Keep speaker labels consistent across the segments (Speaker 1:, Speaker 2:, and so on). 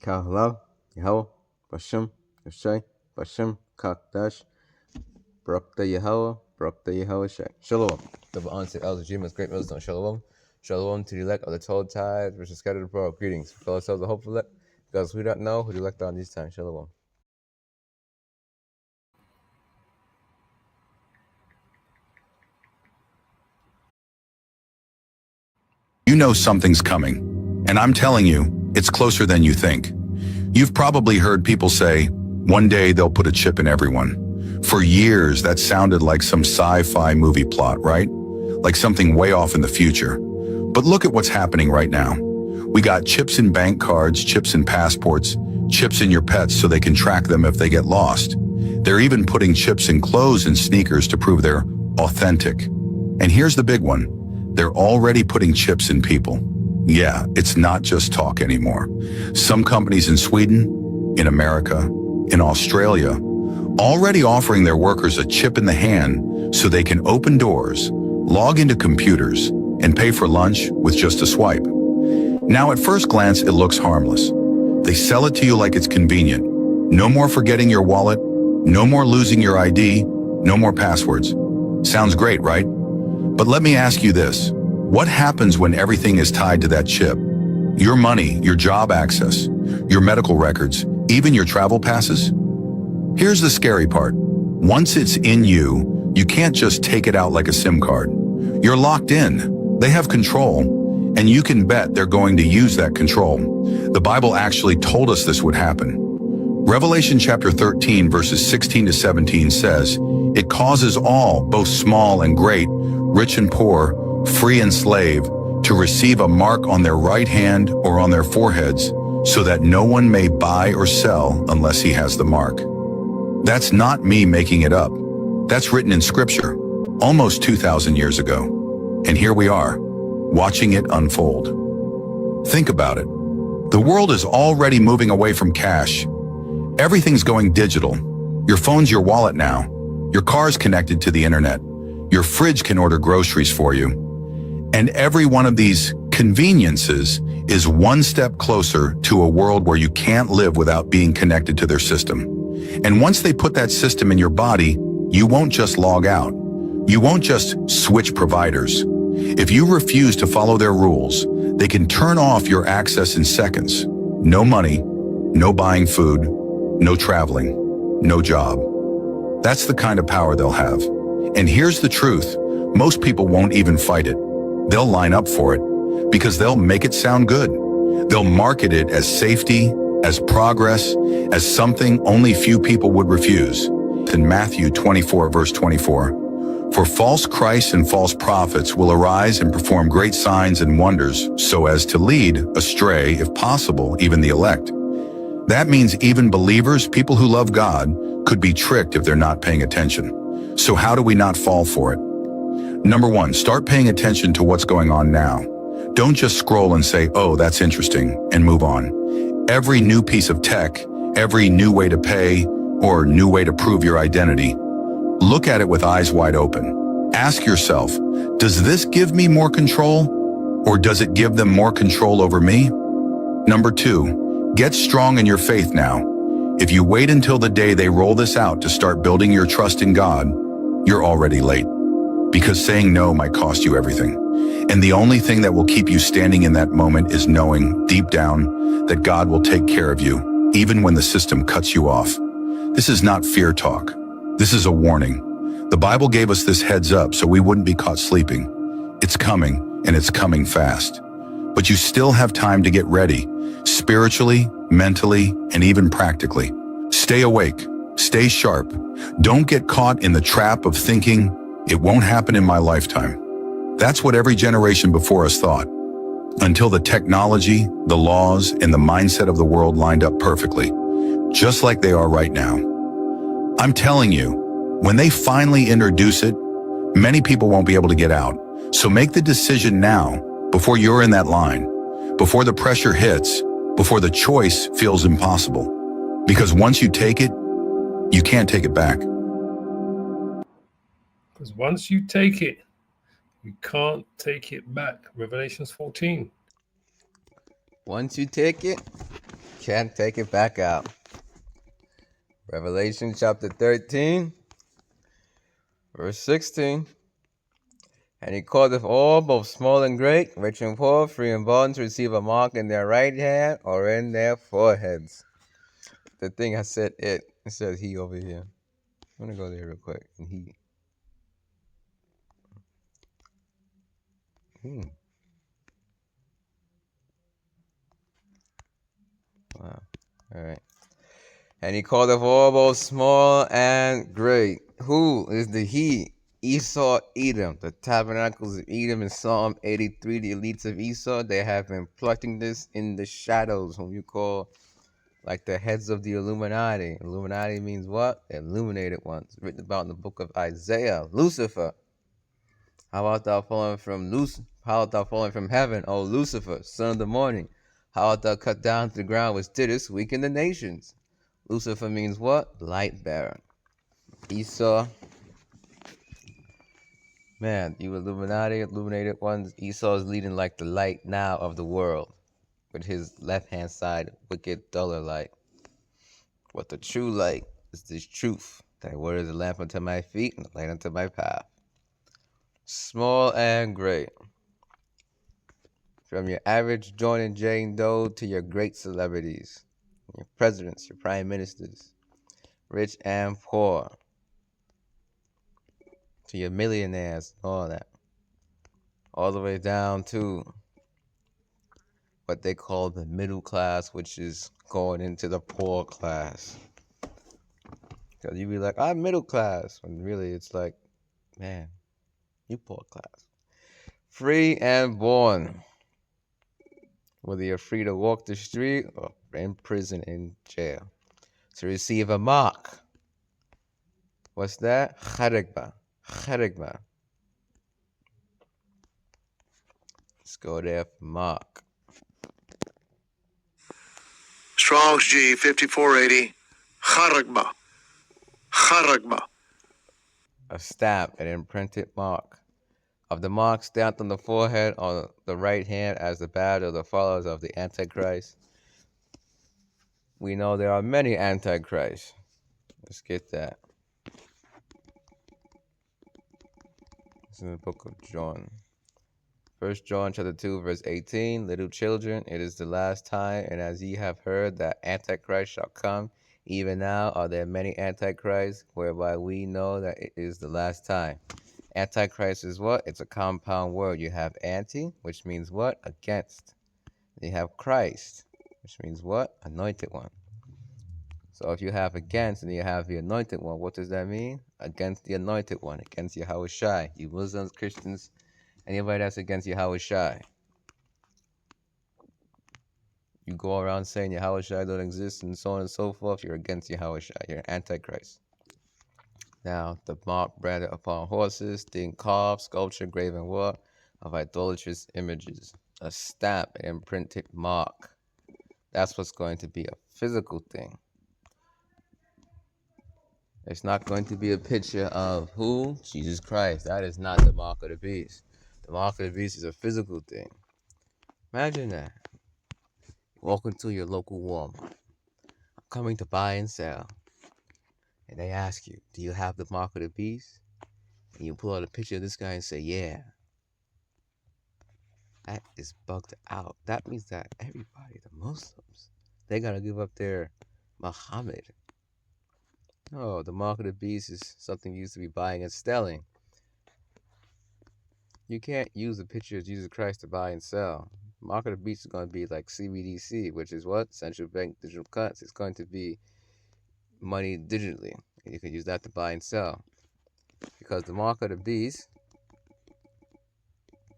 Speaker 1: Kahla, Yahweh, Bashem, Yashai, Bashem, Kakdash, Barak the Yahweh, Barak the Yahweh Shai. Shalom. Double honor to elders, Jimas, great brothers, on Shalom. Shalom to the elect of the 12 tribes, which is scattered abroad. Greetings. We call ourselves the hopeful elect, because we don't know who the elect are in these times. Shalom.
Speaker 2: You know something's coming, and I'm telling you, it's closer than you think. You've probably heard people say, one day they'll put a chip in everyone. For years, that sounded like some sci-fi movie plot, right? Like something way off in the future. But look at what's happening right now. We got chips in bank cards, chips in passports, chips in your pets so they can track them if they get lost. They're even putting chips in clothes and sneakers to prove they're authentic. And here's the big one. They're already putting chips in people. Yeah, it's not just talk anymore. Some companies in Sweden, in America, in Australia, already offering their workers a chip in the hand so they can open doors, log into computers, and pay for lunch with just a swipe. Now, at first glance, it looks harmless. They sell it to you like it's convenient. No more forgetting your wallet, no more losing your ID, no more passwords. Sounds great, right? But let me ask you this. What happens when everything is tied to that chip? Your money, your job access, your medical records, even your travel passes? Here's the scary part. Once it's in you, you can't just take it out like a SIM card. You're locked in. They have control, and you can bet they're going to use that control. The Bible actually told us this would happen. Revelation chapter 13, verses 16 to 17 says, "It causes all, both small and great, rich and poor, free and slave, to receive a mark on their right hand or on their foreheads, so that no one may buy or sell unless he has the mark." That's not me making it up. That's written in Scripture, almost 2,000 years ago. And here we are, watching it unfold. Think about it. The world is already moving away from cash. Everything's going digital. Your phone's your wallet now. Your car's connected to the internet. Your fridge can order groceries for you. And every one of these conveniences is one step closer to a world where you can't live without being connected to their system. And once they put that system in your body, you won't just log out. You won't just switch providers. If you refuse to follow their rules, they can turn off your access in seconds. No money, no buying food, no traveling, no job. That's the kind of power they'll have. And here's the truth. Most people won't even fight it. They'll line up for it because they'll make it sound good. They'll market it as safety, as progress, as something only few people would refuse. In Matthew 24, verse 24, "For false Christs and false prophets will arise and perform great signs and wonders so as to lead astray, if possible, even the elect." That means even believers, people who love God, could be tricked if they're not paying attention. So how do we not fall for it? Number one, start paying attention to what's going on now. Don't just scroll and say, "Oh, that's interesting," and move on. Every new piece of tech, every new way to pay, or new way to prove your identity, look at it with eyes wide open. Ask yourself, does this give me more control, or does it give them more control over me? Number two, get strong in your faith now. If you wait until the day they roll this out to start building your trust in God, you're already late. Because saying no might cost you everything. And the only thing that will keep you standing in that moment is knowing, deep down, that God will take care of you, even when the system cuts you off. This is not fear talk. This is a warning. The Bible gave us this heads up so we wouldn't be caught sleeping. It's coming, and it's coming fast. But you still have time to get ready, spiritually, mentally, and even practically. Stay awake. Stay sharp. Don't get caught in the trap of thinking, "It won't happen in my lifetime." That's what every generation before us thought, until the technology, the laws, and the mindset of the world lined up perfectly, just like they are right now. I'm telling you, when they finally introduce it, many people won't be able to get out. So make the decision now, before you're in that line, before the pressure hits, before the choice feels impossible. Because once you take it, you can't take it back.
Speaker 3: Because once you take it, you can't take it back. Revelations 14.
Speaker 1: Once you take it, Can't take it back out. Revelation chapter 13, verse 16. And he calleth all, both small and great, rich and poor, free and bond, to receive a mark in their right hand or in their foreheads. The thing I said it says he over here. I'm going to go there real quick. And he. Wow. All right. And he called of all, both small and great. Who is the he? Esau, Edom, the tabernacles of Edom in Psalm 83, the elites of Esau, they have been plotting this in the shadows, whom you call like the heads of the Illuminati. Illuminati means what? The illuminated ones, written about in the book of Isaiah. Lucifer. How art thou fallen from How art thou fallen from heaven, O Lucifer, son of the morning? How art thou cut down to the ground, which didst weaken the nations? Lucifer means what? Light bearer. Esau. Man, you Illuminati, illuminated ones, Esau is leading like the light now of the world, with his left-hand side, wicked, duller light. But the true light is this truth. Thy word is a lamp unto my feet and a light unto my path. Small and great. From your average John and Jane Doe to your great celebrities, your presidents, your prime ministers, rich and poor, to your millionaires, all that. All the way down to what they call the middle class, which is going into the poor class. Because you be like, I'm middle class, when really it's like, man, you poor class. Free and born. Whether you're free to walk the street or in prison, in jail. To receive a mark. What's that? Kharigba. Kharigba. Let's go there for mark.
Speaker 4: Strong's G 5480. Kharigba. Kharigba.
Speaker 1: A stamp, an imprinted mark. Of the mark stamped on the forehead on the right hand as the badge of the followers of the Antichrist. We know there are many Antichrists. Let's get that. It's in the book of John. 1 John chapter 2, verse 18. Little children, it is the last time, and as ye have heard that Antichrist shall come, even now are there many Antichrists, whereby we know that it is the last time. Antichrist is what? It's a compound word. You have anti, which means what? Against. You have Christ, which means what? Anointed one. So if you have against and you have the anointed one, what does that mean? Against the anointed one, against Yahushai. You Muslims, Christians, anybody that's against Yahushai. You go around saying Yahushai don't exist and so on and so forth, you're against Yahushai. You're an antichrist. Now, the mark branded upon horses, thin carved, sculpture, graven work of idolatrous images. A stamp, an imprinted mark. That's what's going to be a physical thing. It's not going to be a picture of who? Jesus Christ. That is not the mark of the beast. The mark of the beast is a physical thing. Imagine that. Walk into your local Walmart. I'm coming to buy and sell. And they ask you, do you have the mark of the beast? And you pull out a picture of this guy and say, yeah. That is bugged out. That means that everybody, the Muslims, they got to give up their Muhammad. No, the mark of the beast is something you used to be buying and selling. You can't use a picture of Jesus Christ to buy and sell. Mark of the beast is going to be like CBDC, which is what? Central bank digital currency. It's going to be money digitally. And you can use that to buy and sell. Because the mark of the beast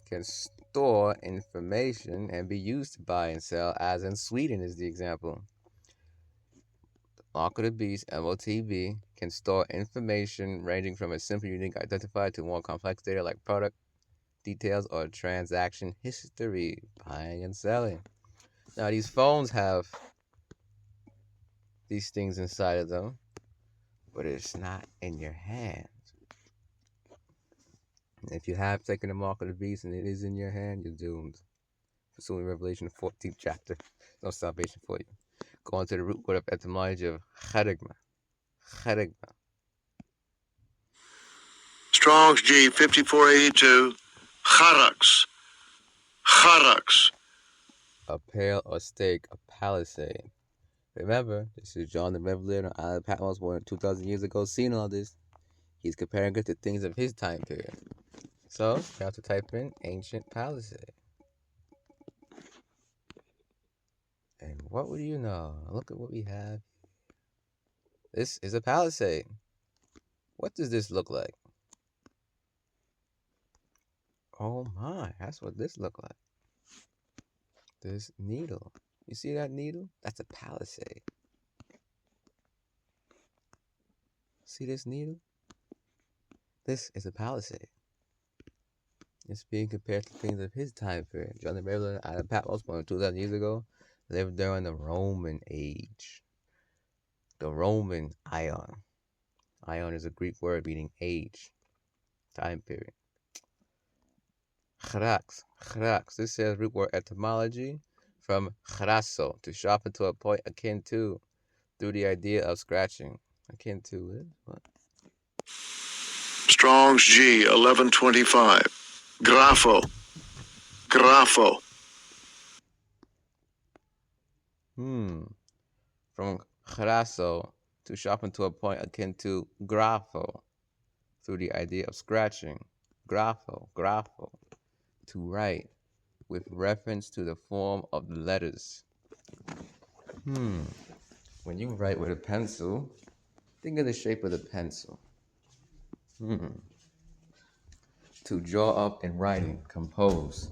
Speaker 1: can store information and be used to buy and sell, as in Sweden is the example. The mark of the beast, M0TB, can store information ranging from a simple unique identifier to more complex data like product details or transaction history, buying and selling. Now, these phones have these things inside of them, but it's not in your hand. If you have taken the mark of the beast and it is in your hand, you're doomed. Pursuing Revelation 14th chapter, no salvation for you. Going to the root word of etymology of kharigma. Kharigma.
Speaker 4: Strong's G 5482. Kharaks. Kharaks.
Speaker 1: A pale or stake, a palisade. Remember, this is John the Revelator on Island of Patmos more than 2,000 years ago, seeing all this. He's comparing it to things of his time period. So, you have to type in ancient palisade. And what would you know? Look at what we have. This is a palisade. What does this look like? Oh my, that's what this look like. This needle. You see that needle? That's a palisade. See this needle? This is a palisade. It's being compared to things of his time period. John the Revelator out of Patmos more than 2,000 years ago lived during the Roman age. The Roman ion. Ion is a Greek word meaning age, time period. Chrax. This says root word etymology from chraso, to sharpen to a point akin to, through the idea of scratching. Akin to is what?
Speaker 4: Strong's G 1125. Grapho.
Speaker 1: From chraso, to sharpen to a point akin to grapho, through the idea of scratching. Grapho, to write, with reference to the form of the letters. When you write with a pencil, think of the shape of the pencil. To draw up in writing, compose.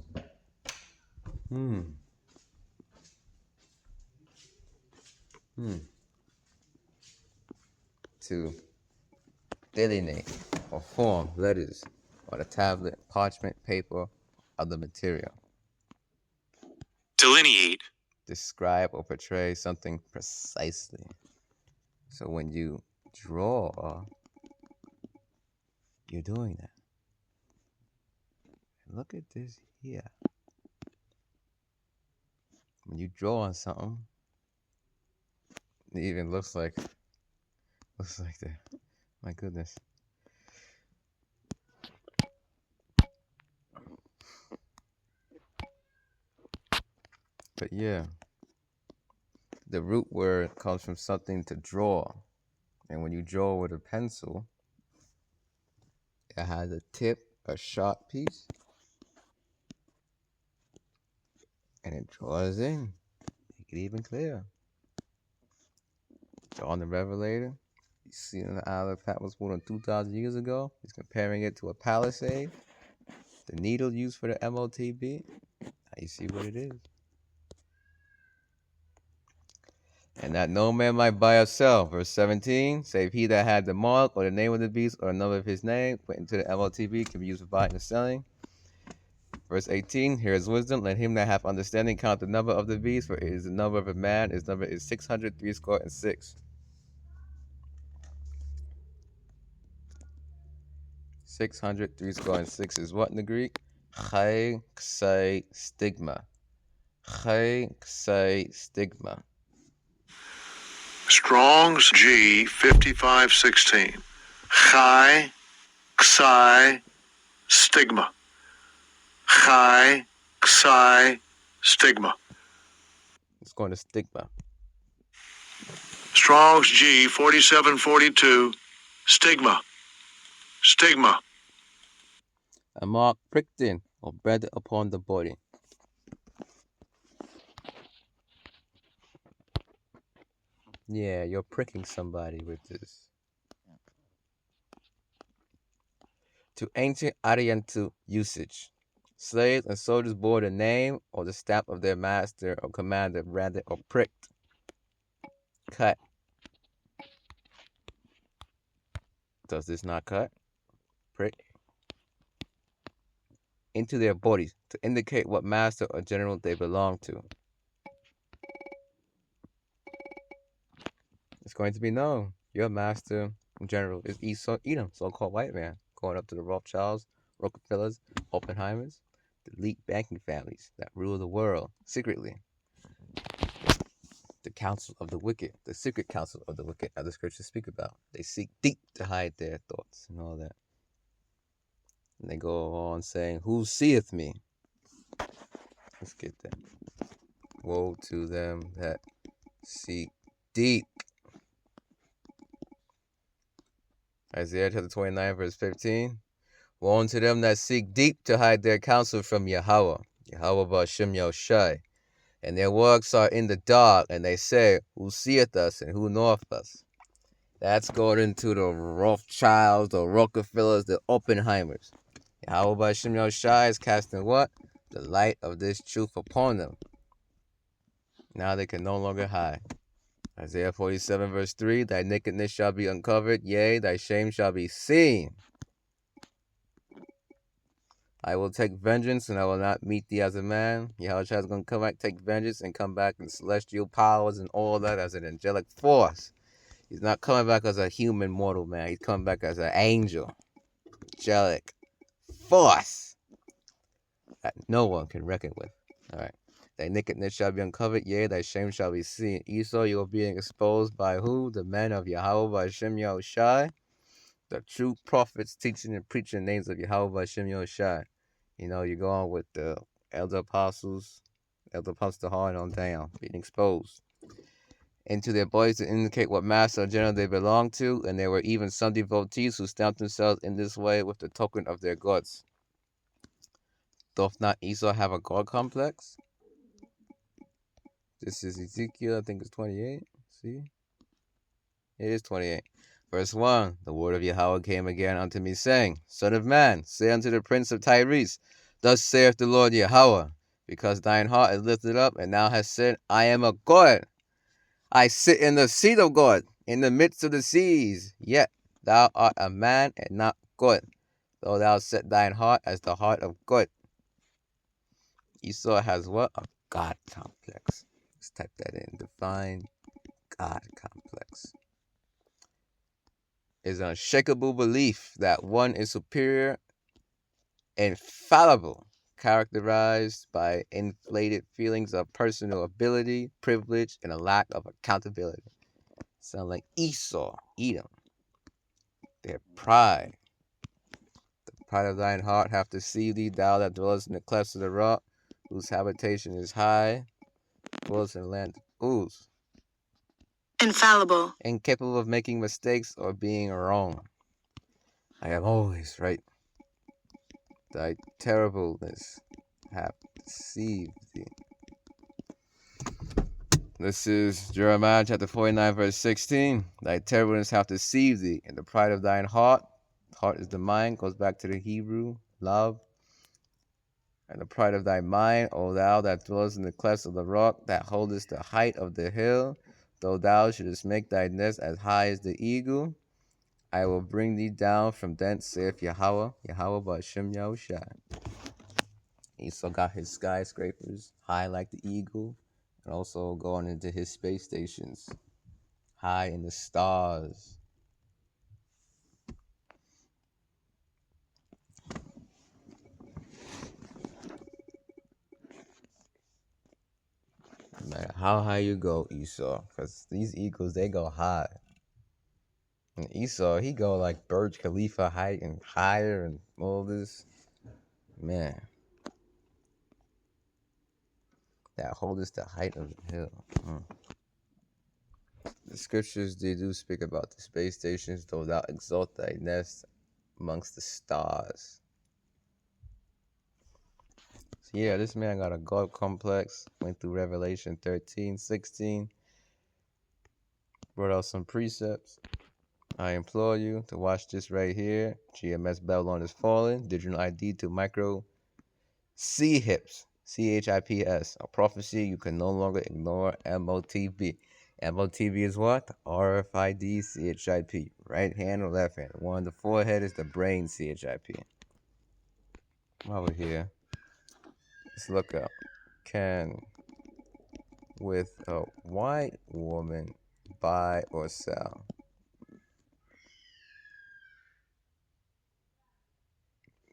Speaker 1: To delineate or form letters on a tablet, parchment, paper, other material.
Speaker 5: Delineate.
Speaker 1: Describe or portray something precisely. So when you draw, you're doing that. Look at this here. When you draw on something, it even looks like that. My goodness. But yeah, the root word comes from something to draw. And when you draw with a pencil, it has a tip, a sharp piece, and it draws in. Make it even clearer. John the Revelator, you see in the Isle of Patmos more than 2,000 years ago. He's comparing it to a palisade. The needle used for the M0TB. Now you see what it is. And that no man might buy or sell. Verse 17, save he that had the mark or the name of the beast or the number of his name, put into the M0TB, can be used for buying or selling. Verse 18, here is wisdom. Let him that hath understanding count the number of the beast, for it is the number of a man. His number is 666. 666 is what in the Greek? Chai ksai stigma. Chai ksai stigma.
Speaker 4: Strong's G 5516. Chai, Xi, stigma. Chai, Xi, stigma.
Speaker 1: It's going to stigma.
Speaker 4: Strong's G 4742. Stigma. Stigma.
Speaker 1: A mark pricked in or bred upon the body. Yeah, you're pricking somebody with this. To ancient Oriental usage, slaves and soldiers bore the name or the stamp of their master or commander branded or pricked, cut. Does this not cut? Prick. Into their bodies to indicate what master or general they belong to. It's going to be known. Your master general is Esau Edom, so-called white man, going up to the Rothschilds, Rockefellers, Oppenheimers, the elite banking families that rule the world secretly. the counsel of the wicked, the secret counsel of the wicked, as the scriptures speak about. They seek deep to hide their thoughts and all that. And they go on saying, who seeth me? Let's get that. Woe to them that seek deep. Isaiah chapter 29, verse 15. Woe unto them that seek deep to hide their counsel from Yahweh, Yahweh Ba'ashem Yahushai. And their works are in the dark, and they say, who seeth us and who knoweth us? That's going into the Rothschilds, the Rockefellers, the Oppenheimers. Yahweh Ba'ashem Yahushai is casting what? The light of this truth upon them. Now they can no longer hide. Isaiah 47, verse 3, thy nakedness shall be uncovered, yea, thy shame shall be seen. I will take vengeance, and I will not meet thee as a man. Yahushua is going to come back, take vengeance, and come back in celestial powers and all that as an angelic force. He's not coming back as a human mortal man. He's coming back as an angel, angelic force that no one can reckon with. All right. Thy nakedness shall be uncovered, yea, thy shame shall be seen. Esau, you are being exposed by who? The men of Yahweh Ba'ashem Yahushai, the true prophets teaching and preaching the names of Yahweh Ba'ashem Yahushai. You know, you go on with the elder apostles hard on down, being exposed into their bodies to indicate what master or general they belong to, and there were even some devotees who stamped themselves in this way with the token of their gods. Doth not Esau have a god complex? This is Ezekiel, I think it's 28. See? It is 28. Verse 1, the word of Yahweh came again unto me, saying, Son of man, say unto the prince of Tyrese, thus saith the Lord Yahweh, because thine heart is lifted up, and thou hast said, I am a God. I sit in the seat of God, in the midst of the seas. Yet thou art a man and not God, though thou set thine heart as the heart of God. Esau has what? A God complex. Let's type that in. Define God complex. Is an unshakable belief that one is superior, infallible, characterized by inflated feelings of personal ability, privilege, and a lack of accountability. Sound like Esau, Edom. Their pride. The pride of thine heart hath deceived thee, thou that dwellest in the clefts of the rock, whose habitation is high, dwellest in the land of Uz. Infallible. Incapable of making mistakes or being wrong. I am always right. Thy terribleness hath deceived thee. This is Jeremiah chapter 49, verse 16. Thy terribleness hath deceived thee, and the pride of thine heart. Heart is the mind, goes back to the Hebrew, love. And the pride of thy mind, O thou that dwellest in the clefts of the rock, that holdest the height of the hill, though thou shouldest make thy nest as high as the eagle, I will bring thee down from thence, saith Yahweh, Yahweh Ba'ashem Yahushai. Esau got his skyscrapers high like the eagle, and also going into his space stations high in the stars. No matter how high you go, Esau, because these eagles, they go high. And Esau, he go like Burj Khalifa height and higher and all this. Man. That holdest the height of the hill. The scriptures, they do speak about the space stations, though thou exalt thy nest amongst the stars. So yeah, this man got a God complex, went through Revelation 13, 16, brought out some precepts. I implore you to watch this right here. GMS Babylon is falling. Digital ID to micro CHIPS. CHIPS. A prophecy you can no longer ignore. M0TB. M0TB is what? RFID CHIP. Right hand or left hand. One on the forehead is the brain CHIP. Over here. Let's look up. Can with a white woman buy or sell?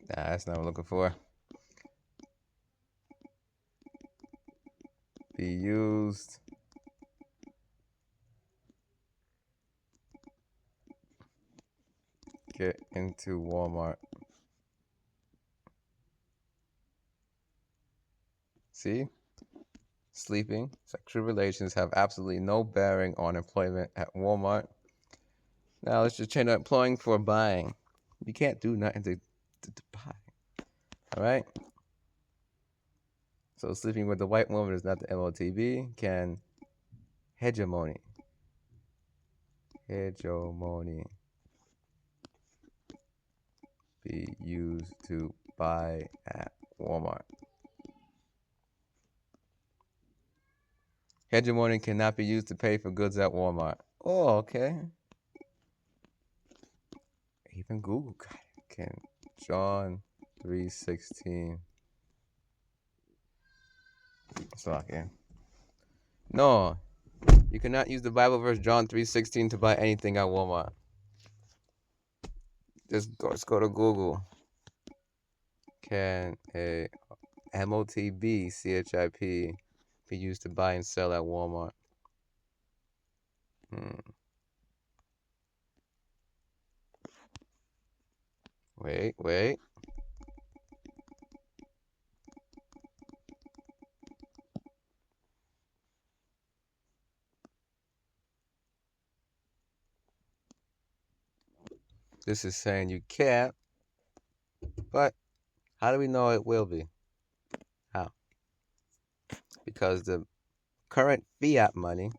Speaker 1: Nah, that's not what I'm looking for. Be used get into Walmart. See? Sleeping, sexual relations have absolutely no bearing on employment at Walmart. Now let's just change employing for buying. You can't do nothing to buy. All right? So sleeping with the white woman is not the M0TB. Can hegemony be used to buy at Walmart? Hegemony cannot be used to pay for goods at Walmart. Oh, okay. Even Google got it. Can John 3:16. It's okay. No, you cannot use the Bible verse John 3:16 to buy anything at Walmart. Let's go to Google. Can a M0TB CHIP be used to buy and sell at Walmart? Wait. This is saying you can't, but how do we know it will be? How? Because the current fiat money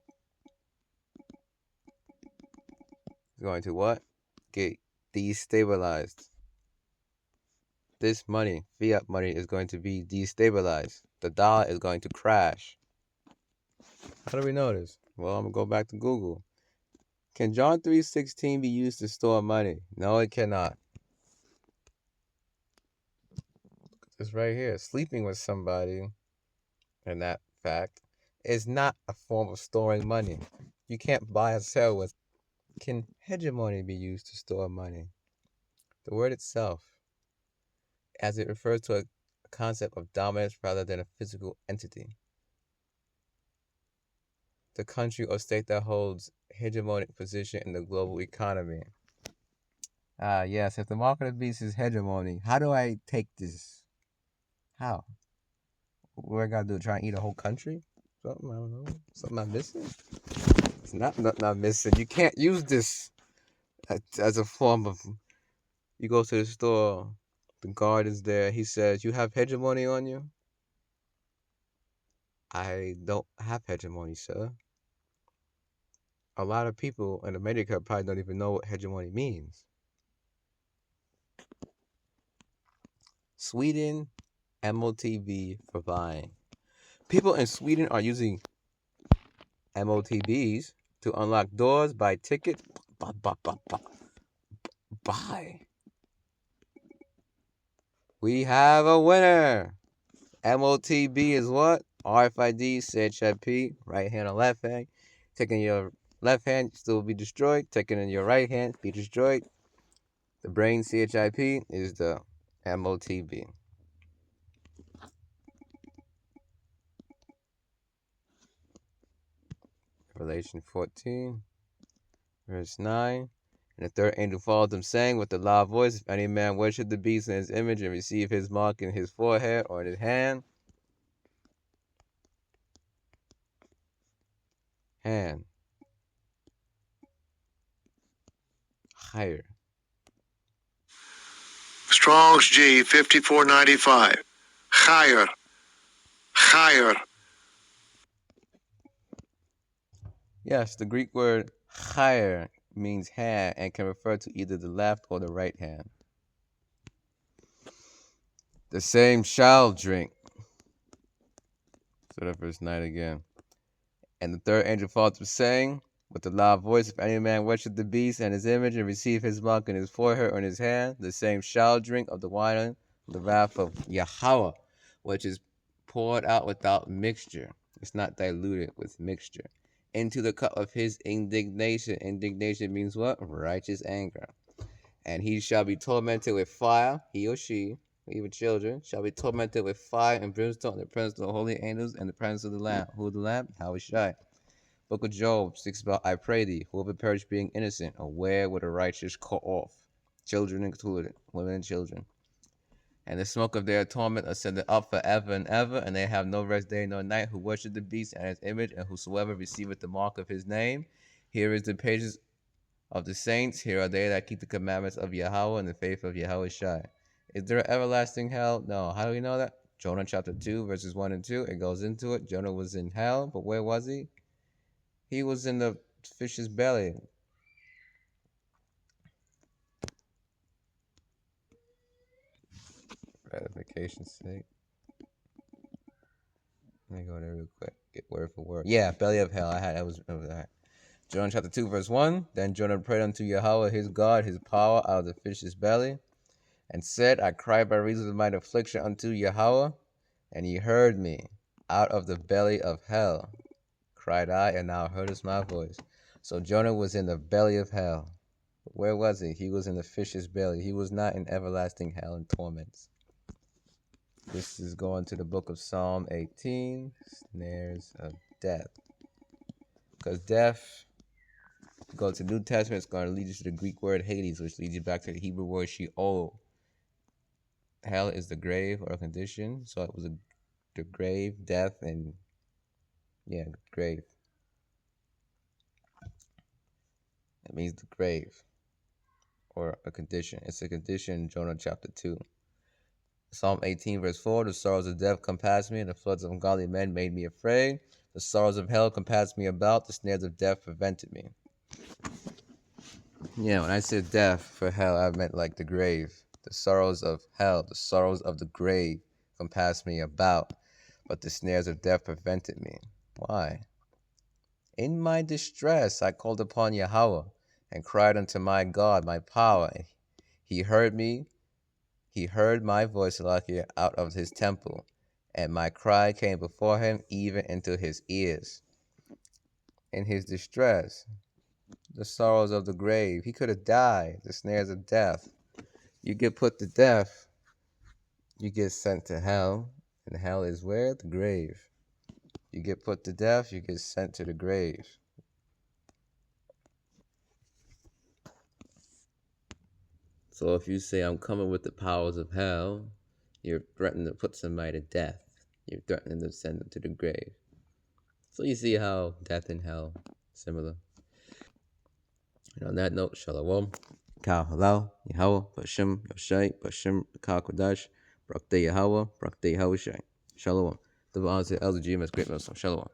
Speaker 1: is going to what? Get destabilized. This money, fiat money, is going to be destabilized. The dollar is going to crash. How do we know this? Well, I'm going to go back to Google. Can John 3:16 be used to store money? No, it cannot. It's right here. Sleeping with somebody, and that fact, is not a form of storing money. You can't buy or sell with. Can hegemony be used to store money? The word itself, as it refers to a concept of dominance rather than a physical entity. The country or state that holds hegemonic position in the global economy. Yes, if the mark of the beast is hegemony, how do I take this? How? What I gotta do? Try and eat a whole country? Something, I don't know. Something I'm missing? It's nothing I'm missing. You can't use this as a form of. You go to the store, the guard is there. He says, "You have hegemony on you?" I don't have hegemony, sir. A lot of people in America probably don't even know what hegemony means. Sweden, M0TB for buying. People in Sweden are using M0TBs to unlock doors, buy tickets. Buy. We have a winner. M0TB is what? RFID, CHIP, right hand or left hand. Taking your left hand, still be destroyed. Taking in your right hand, be destroyed. The brain, CHIP, is the M0TB. Revelation 14, verse 9. And the third angel followed them, saying with a loud voice, if any man worship the beast in his image and receive his mark in his forehead or in his hand, higher.
Speaker 4: Strong's G 5495. Higher.
Speaker 1: Yes, the Greek word higher means hand and can refer to either the left or the right hand. The same shall drink. So that verse 9 again. And the third angel followed them, saying with a loud voice, if any man worship the beast and his image and receive his mark in his forehead or in his hand, the same shall drink of the wine of the wrath of Yahweh, which is poured out without mixture. It's not diluted with mixture. Into the cup of his indignation. Indignation means what? Righteous anger. And he shall be tormented with fire, he or she, even children, shall be tormented with fire and brimstone in the presence of the holy angels and the presence of the Lamb. Who the Lamb? Yahushai. Book of Job speaks about, I pray thee, whoever perish being innocent, or where would a righteous cut off? children included, women and children. And the smoke of their torment ascended up forever and ever, and they have no rest day nor night who worship the beast and his image, and whosoever receiveth the mark of his name. Here is the pages of the saints. Here are they that keep the commandments of Yahweh and the faith of Yahweh Shai. Is there an everlasting hell? No. How do we know that? Jonah chapter 2, verses 1 and 2. It goes into it. Jonah was in hell, but where was he? He was in the fish's belly. Ratification's sake. Let me go there real quick. Get word for word. Yeah, belly of hell. That was that. Jonah chapter 2, verse 1. Then Jonah prayed unto Yahweh his God, his power out of the fish's belly, and said, I cried by reason of mine affliction unto Yahweh, and he heard me. Out of the belly of hell cried I, and thou heardest my voice. So Jonah was in the belly of hell. Where was he? He was in the fish's belly. He was not in everlasting hell and torments. This is going to the book of Psalm 18, snares of death. Because death, go to New Testament, it's going to lead you to the Greek word Hades, which leads you back to the Hebrew word Sheol. Hell is the grave or a condition. So it was the grave, death, and grave. It means the grave or a condition. It's a condition in Jonah chapter 2. Psalm 18, verse 4, the sorrows of death compassed me, and the floods of ungodly men made me afraid. The sorrows of hell compassed me about, the snares of death prevented me. Yeah, when I said death for hell, I meant like the grave. The sorrows of hell, the sorrows of the grave compassed me about, but the snares of death prevented me. Why? In my distress I called upon Yahweh, and cried unto my God, my power. He heard me. He heard my voice out of his temple, and my cry came before him, even into his ears. In his distress, the sorrows of the grave, he could have died, the snares of death. You get put to death, you get sent to hell, and hell is where? The grave. You get put to death, you get sent to the grave. So if you say, I'm coming with the powers of hell, you're threatening to put somebody to death. You're threatening to send them to the grave. So you see how death and hell similar. And on that note, Shalom. Kal Halal, Yahweh, Bashem, Yoshai, Bashem, Kal Kodash, Brakte Yahweh, Brakte Yahweh Shai. Shalom. The honor to Elder GMS Great Muslim. Shalom.